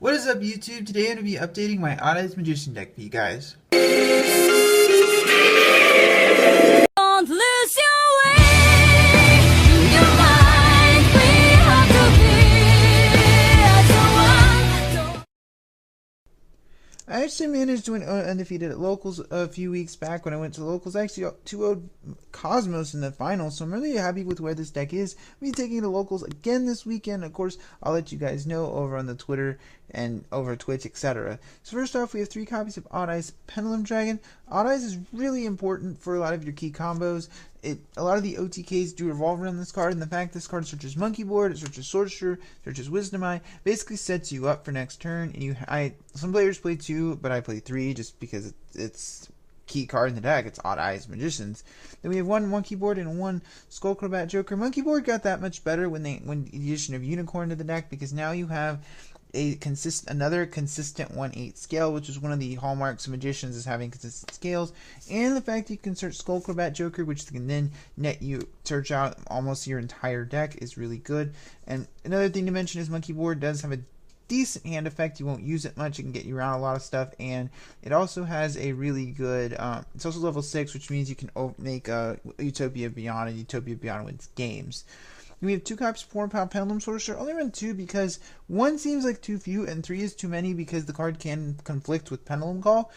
What is up, YouTube? Today I'm going to be updating my Odd Eyes Magician deck for you guys. Don't lose your way, your mind, we have to be as one. I actually managed to win undefeated at Locals a few weeks back when I went to Locals. I actually 2-0'd Cosmos in the finals, so I'm really happy with where this deck is. I'll be taking it to Locals again this weekend. Of course, I'll let you guys know over on the Twitter and over Twitch, etc. So first off, we have 3 copies of Odd Eyes Pendulum Dragon. Odd Eyes is really important for a lot of your key combos. A lot of the OTKs do revolve around this card, and the fact this card searches Monkey Board, it searches Sorcerer, searches Wisdom Eye, basically sets you up for next turn. And some players play 2, but I play 3 just because it's key card in the deck. It's Odd Eyes Magicians. Then we have 1 Monkey Board and 1 Skullcrobat Joker. Monkey Board got that much better when the addition of Unicorn to the deck, because now you have another consistent 1/8 scale, which is one of the hallmarks of Magicians, is having consistent scales, and the fact that you can search Skullcrobat Joker, which can then net you search out almost your entire deck, is really good. And another thing to mention is Monkey Board does have a decent hand effect. You won't use it much. It can get you around a lot of stuff, and it also has a really good it's also level 6, which means you can make Utopia Beyond, and Utopia Beyond wins games. We have 2 copies of 4-pound Pendulum Sorcerer. Only run 2 because 1 seems like too few and 3 is too many, because the card can conflict with Pendulum Call.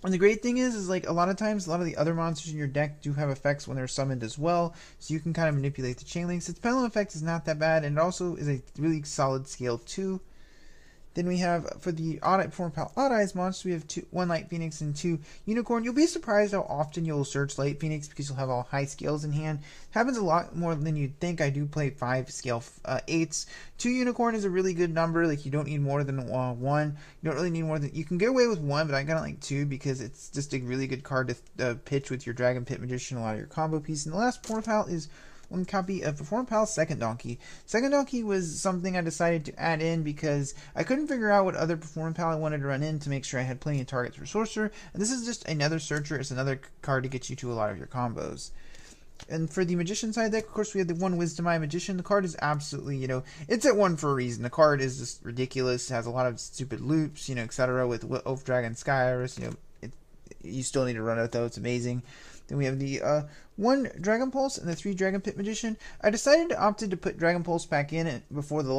And the great thing is like a lot of times, a lot of the other monsters in your deck do have effects when they're summoned as well, so you can kind of manipulate the chain links. Its Pendulum effect is not that bad, and it also is a really solid scale 2. Then we have, for the 4-pound Odd Eyes monster, we have 1 Light Phoenix and 2 Unicorn. You'll be surprised how often you'll search Light Phoenix because you'll have all high scales in hand. It happens a lot more than you'd think. I do play 5 scale 8s. 2 Unicorn is a really good number. Like, you don't need more than 1. You don't really need more than... You can get away with 1, but I kind of like 2 because it's just a really good card to pitch with your Dragon Pit Magician, a lot of your combo pieces. And the last 4-pound is 1 copy of the 4-pound Second Donkey. Second Donkey was something I decided to add in because I couldn't figure out what other Perform Pal I wanted to run in to make sure I had plenty of targets for Sorcerer. And this is just another Searcher. It's another card to get you to a lot of your combos. And for the Magician side deck, of course, we have the 1 Wisdom Eye Magician. The card is absolutely, it's at 1 for a reason. The card is just ridiculous. It has a lot of stupid loops, etc. With Oath Dragon, Sky Iris, you still need to run it though. It's amazing. Then we have the 1 Dragon Pulse and the 3 Dragon Pit Magician. I decided to opt to put Dragon Pulse back in before the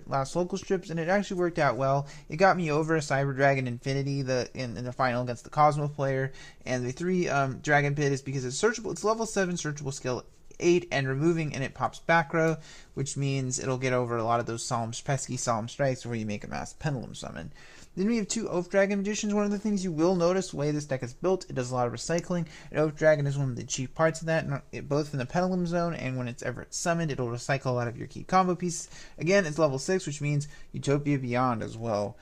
last local strips, and it actually worked out well. It got me over a Cyber Dragon Infinity in the final against the Cosmo player. And the 3 Dragon Pit is because it's searchable. It's level 7 searchable skill 8 and removing, and it pops back row, which means it'll get over a lot of those pesky Solemn Strikes where you make a mass Pendulum Summon. Then we have 2 Oath Dragon Magicians. One of the things you will notice, the way this deck is built, it does a lot of recycling. And Oath Dragon is one of the chief parts of that, both from the Pendulum Zone and when it's ever summoned, it'll recycle a lot of your key combo pieces. Again, it's level 6, which means Utopia Beyond as well.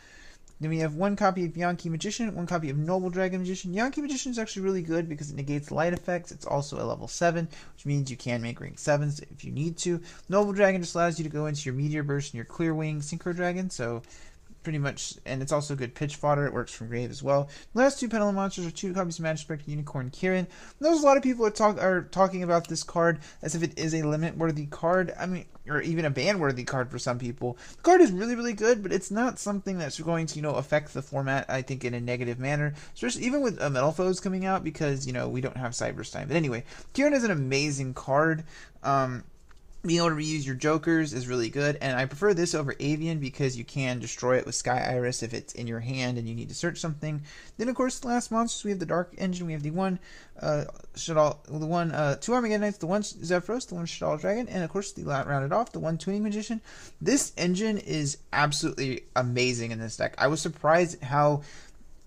Then we have 1 copy of Yankee Magician, 1 copy of Noble Dragon Magician. Yankee Magician is actually really good because it negates light effects. It's also a level 7, which means you can make rank 7s if you need to. Noble Dragon just allows you to go into your Meteor Burst and your Clear Wing Synchro Dragon, so pretty much, and it's also good pitch fodder. It works from grave as well. The last 2 Pendulum monsters are 2 copies of Magic Spectre Unicorn Kirin. There's a lot of people are talking about this card as if it is a limit-worthy card. I mean, or even a ban-worthy card for some people. The card is really, really good, but it's not something that's going to, affect the format, I think, in a negative manner. Especially even with Metal Foes coming out, because, we don't have Cyber's Time. But anyway, Kirin is an amazing card. Being able to reuse your Jokers is really good, and I prefer this over Avian because you can destroy it with Sky Iris if it's in your hand and you need to search something. Then, of course, the last monsters, we have the Dark Engine, we have the 2 Armageddon Knights, the 1 Zephyros, the 1 Shaddoll Dragon, and, of course, rounded off, the 1 Tuning Magician. This engine is absolutely amazing in this deck. I was surprised at how...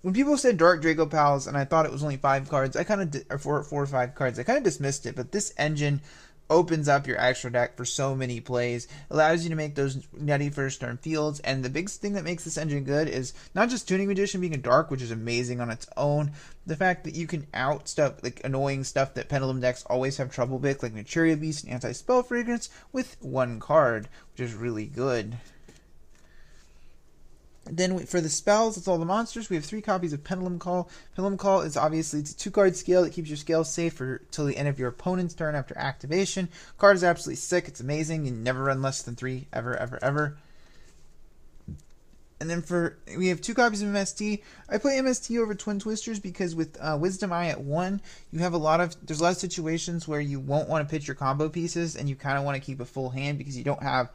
When people said Dark Draco Pals, and I thought it was only 5 cards, or 4 or 5 cards, I kind of dismissed it, but this engine opens up your extra deck for so many plays, allows you to make those nutty first turn fields, and the big thing that makes this engine good is not just Tuning Magician being a dark, which is amazing on its own, the fact that you can out stuff, like annoying stuff that Pendulum decks always have trouble with, like Materia Beast and Anti-Spell Fragrance, with 1 card, which is really good. Then for the spells, it's all the monsters. We have 3 copies of Pendulum Call. Pendulum Call is obviously, it's a 2-card scale that keeps your scale safe till the end of your opponent's turn after activation. Card is absolutely sick. It's amazing. You never run less than 3 ever, ever, ever. And then we have 2 copies of MST. I play MST over Twin Twisters because with Wisdom Eye at 1, there's a lot of situations where you won't want to pitch your combo pieces, and you kind of want to keep a full hand because the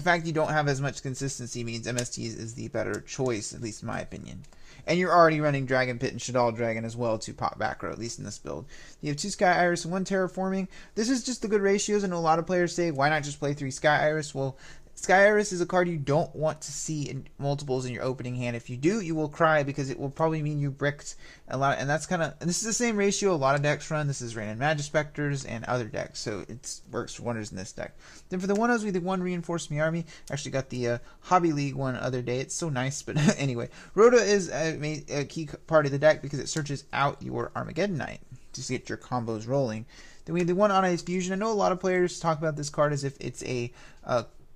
fact you don't have as much consistency means MST is the better choice, at least in my opinion. And you're already running Dragon Pit and Shaddoll Dragon as well to pop back row, at least in this build. You have 2 Sky Iris and 1 Terraforming. This is just the good ratios. I know a lot of players say, why not just play 3 Sky Iris? Well, Sky Iris is a card you don't want to see in multiples in your opening hand. If you do, you will cry because it will probably mean you bricked a lot. And this is the same ratio a lot of decks run. This is ran in Magispectors and other decks, so it works wonders in this deck. Then for the 1-0s, we have the 1 Reinforce Me Army. Actually got the Hobby League one other day. It's so nice, but anyway. Rhoda is a key part of the deck because it searches out your Armageddon Knight to get your combos rolling. Then we have the 1 On Ice Fusion. I know a lot of players talk about this card as if it's a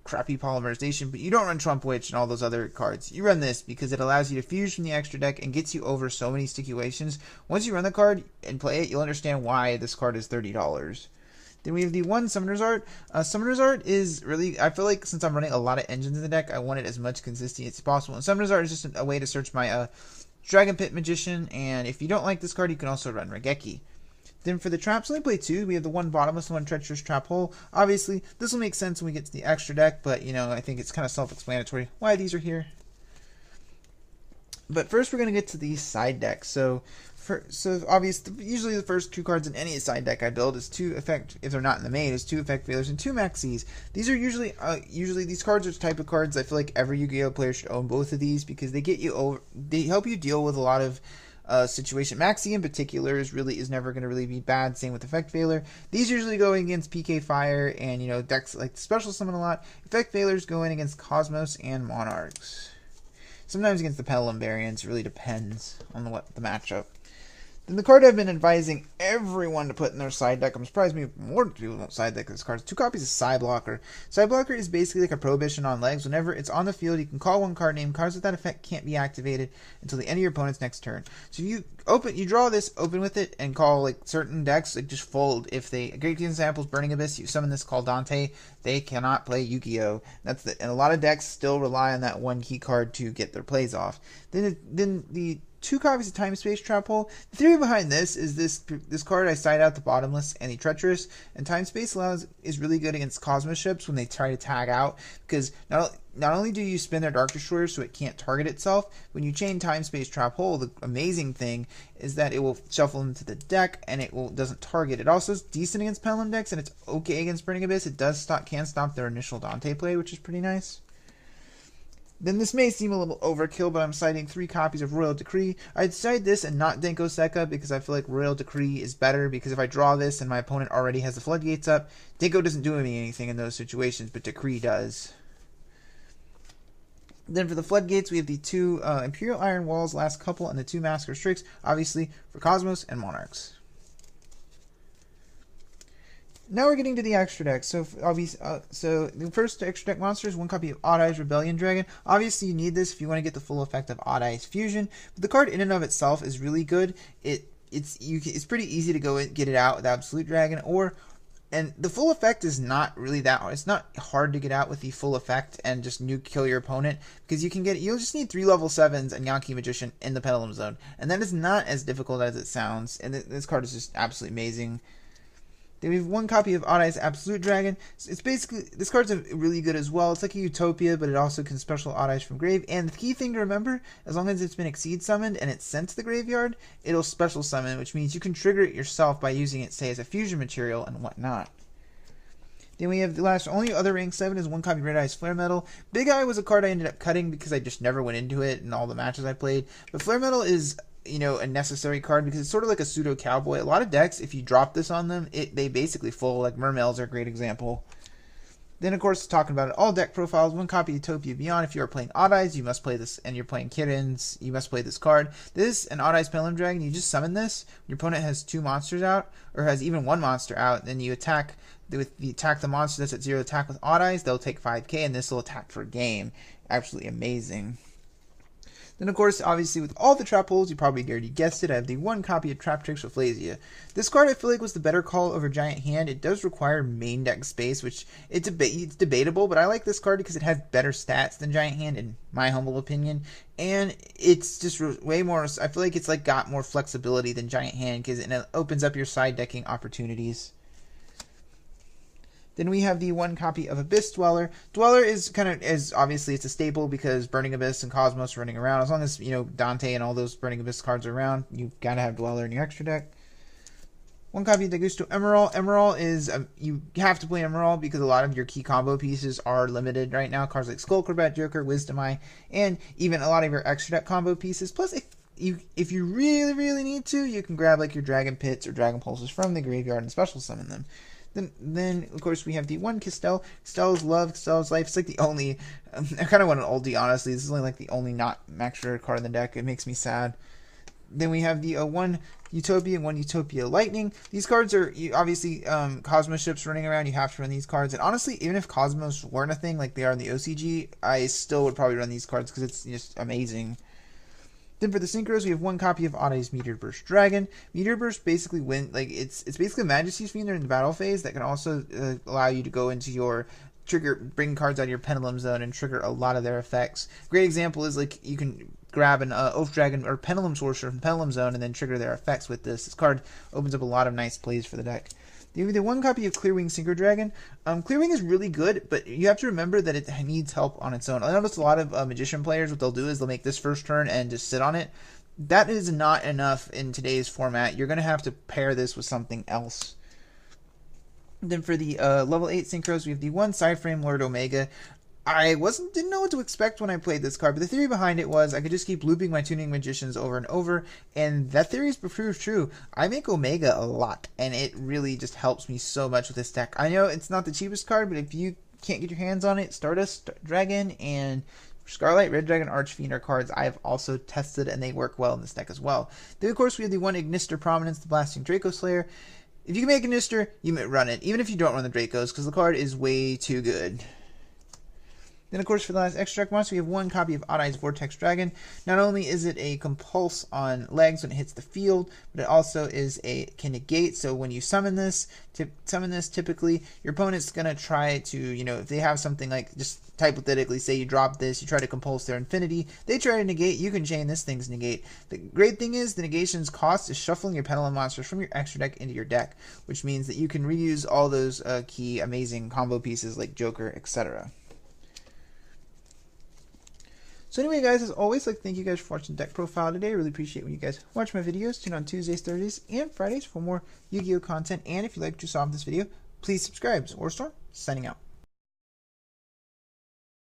crappy polymerization, but you don't run Trump Witch and all those other cards. You run this because it allows you to fuse from the extra deck and gets you over so many situations. Once you run the card and play it, you'll understand why this card is $30. Then we have the 1 Summoner's Art. Summoner's Art is really, I feel like since I'm running a lot of engines in the deck, I want it as much consistency as possible. And Summoner's Art is just a way to search my Dragon Pit Magician, and if you don't like this card, you can also run Regeki. Then for the traps, only play 2. We have the 1 Bottomless and 1 Treacherous Trap Hole. Obviously, this will make sense when we get to the extra deck, but, I think it's kind of self-explanatory why these are here. But first, we're going to get to the side deck. So obviously, usually the first 2 cards in any side deck I build is 2 effect, if they're not in the main, is 2 effect failures and 2 maxis. These are usually these cards are the type of cards I feel like every Yu-Gi-Oh player should own both of these because they get you over, they help you deal with a lot of situation. Maxi in particular is never going to really be bad. Same with Effect Failure. These usually going against PK Fire and decks like Special Summon a lot. Effect Failures going against Cosmos and Monarchs. Sometimes against the Pendulum variants. It really depends on the matchup. Then the card I've been advising everyone to put in their side deck. I'm surprised more people don't side deck this card. 2 copies of Psy Blocker. Psy Blocker is basically like a Prohibition on legs. Whenever it's on the field, you can call 1 card name. Cards with that effect can't be activated until the end of your opponent's next turn. So you draw this, open with it, and call like certain decks like just fold. If a great example is Burning Abyss. You summon this, call Dante. They cannot play Yu-Gi-Oh. And a lot of decks still rely on that 1 key card to get their plays off. Then the 2 copies of Time Space Trap Hole. The theory behind this is this card I side out the Bottomless and the Treacherous, and Time Space is really good against Cosmos ships when they try to tag out, because not only do you spin their Dark Destroyer so it can't target itself, when you chain Time Space Trap Hole, the amazing thing is that it will shuffle into the deck and it doesn't target. It also is decent against Pendulum decks and it's okay against Burning Abyss. It can stop their initial Dante play, which is pretty nice. Then this may seem a little overkill, but I'm citing 3 copies of Royal Decree. I'd cite this and not Denko Sekka because I feel like Royal Decree is better, because if I draw this and my opponent already has the floodgates up, Denko doesn't do me anything in those situations, but Decree does. Then for the floodgates, we have the 2 Imperial Iron Walls, last couple, and the 2 Masker Strix, obviously for Cosmos and Monarchs. Now we're getting to the extra deck. So the first extra deck monster is 1 copy of Odd Eyes Rebellion Dragon. Obviously you need this if you want to get the full effect of Odd Eyes Fusion. But the card in and of itself is really good. It's pretty easy to go and get it out with Absolute Dragon, and the full effect is not really that hard. It's not hard to get out with the full effect and just kill your opponent, because you'll just need 3 level 7s and Yankee Magician in the Pendulum Zone, and that is not as difficult as it sounds. And this card is just absolutely amazing. Then we have 1 copy of Odd Eyes Absolute Dragon. It's basically, this card's really good as well. It's like a Utopia, but it also can special Odd Eyes from grave. And the key thing to remember, as long as it's been Exceed summoned and it's sent to the graveyard, it'll special summon, which means you can trigger it yourself by using it, say, as a fusion material and whatnot. Then we have the last only other rank 7 is 1 copy Red Eyes Flare Metal. Big Eye was a card I ended up cutting because I just never went into it in all the matches I played. But Flare Metal is a necessary card because it's sort of like a pseudo cowboy. A lot of decks, if you drop this on them, they basically full. Like Mermails are a great example. Then, of course, talking about it, all deck profiles, 1 copy Utopia Beyond. If you are playing Odd Eyes, you must play this, and you're playing Kittens, you must play this card. This, and Odd Eyes Pendulum Dragon, you just summon this. Your opponent has 2 monsters out, or has even 1 monster out, then you attack the monster that's at 0 attack with Odd Eyes, they'll take 5k, and this will attack for game. Absolutely amazing. Then, of course, obviously, with all the trap holes, you probably already guessed it, I have the one copy of Trap Tricks with Lasia. This card, I feel like, was the better call over Giant Hand. It does require main deck space, which it's debatable, but I like this card because it has better stats than Giant Hand, in my humble opinion. And it's just way more, I feel like it's like got more flexibility than Giant Hand because it opens up your side decking opportunities. Then we have the one copy of Abyss Dweller. Dweller is obviously it's a staple because Burning Abyss and Cosmos are running around. As long as, Dante and all those Burning Abyss cards are around, you gotta have Dweller in your extra deck. One copy of Yugioh Emerald. Emerald is, you have to play Emerald because a lot of your key combo pieces are limited right now. Cards like Skull Corbat, Joker, Wisdom Eye, and even a lot of your extra deck combo pieces. Plus, if you really, really need to, you can grab like your Dragon Pits or Dragon Pulses from the graveyard and special summon them. Then of course, we have the one Kistel. Kistel is love, Kistel is life. It's like the only, I kind of want an oldie, honestly. This is only like the only not max rare card in the deck. It makes me sad. Then we have the one Utopia and one Utopia Lightning. These cards are, obviously, Cosmos ships running around. You have to run these cards. And honestly, even if Cosmos weren't a thing like they are in the OCG, I still would probably run these cards because it's just amazing. Then for the synchros, we have one copy of Oddai's Meteor Burst Dragon. Meteor Burst basically it's basically a Majesty's Fiend in the battle phase that can also allow you to go into your bring cards out of your Pendulum Zone and trigger a lot of their effects. Great example is like you can grab an Oath Dragon or Pendulum Sorcerer from Pendulum Zone and then trigger their effects with this. This card opens up a lot of nice plays for the deck. The one copy of Clearwing Synchro Dragon. Clearwing is really good, but you have to remember that it needs help on its own. I noticed a lot of Magician players, what they'll do is they'll make this first turn and just sit on it. That is not enough in today's format. You're going to have to pair this with something else. Then for the level 8 synchros, we have the one Psyframe Lord Omega. I didn't know what to expect when I played this card, but the theory behind it was I could just keep looping my Tuning Magicians over and over, and that theory is proved true. I make Omega a lot, and it really just helps me so much with this deck. I know it's not the cheapest card, but if you can't get your hands on it, Stardust Dragon and Scarlet Red Dragon Archfiend are cards I have also tested, and they work well in this deck as well. Then, of course, we have the one Ignister Prominence, the Blasting Draco Slayer. If you can make Ignister, you may run it, even if you don't run the Dracos, because the card is way too good. Then, of course, for the last extra deck monster, we have one copy of Oddai's Vortex Dragon. Not only is it a compulse on legs when it hits the field, but it also can negate. So when you summon this, typically, your opponent's going to try to, if they have something like, just hypothetically, say you drop this, you try to compulse their infinity, they try to negate, you can chain this thing's negate. The great thing is, the negation's cost is shuffling your Pendulum monsters from your extra deck into your deck, which means that you can reuse all those key amazing combo pieces like Joker, etc. So anyway, guys, as always, I'd like to thank you guys for watching Deck Profile today. I really appreciate when you guys watch my videos. Tune on Tuesdays, Thursdays, and Fridays for more Yu-Gi-Oh! Content. And if you liked what you saw in this video, please subscribe. Orstorm, signing out.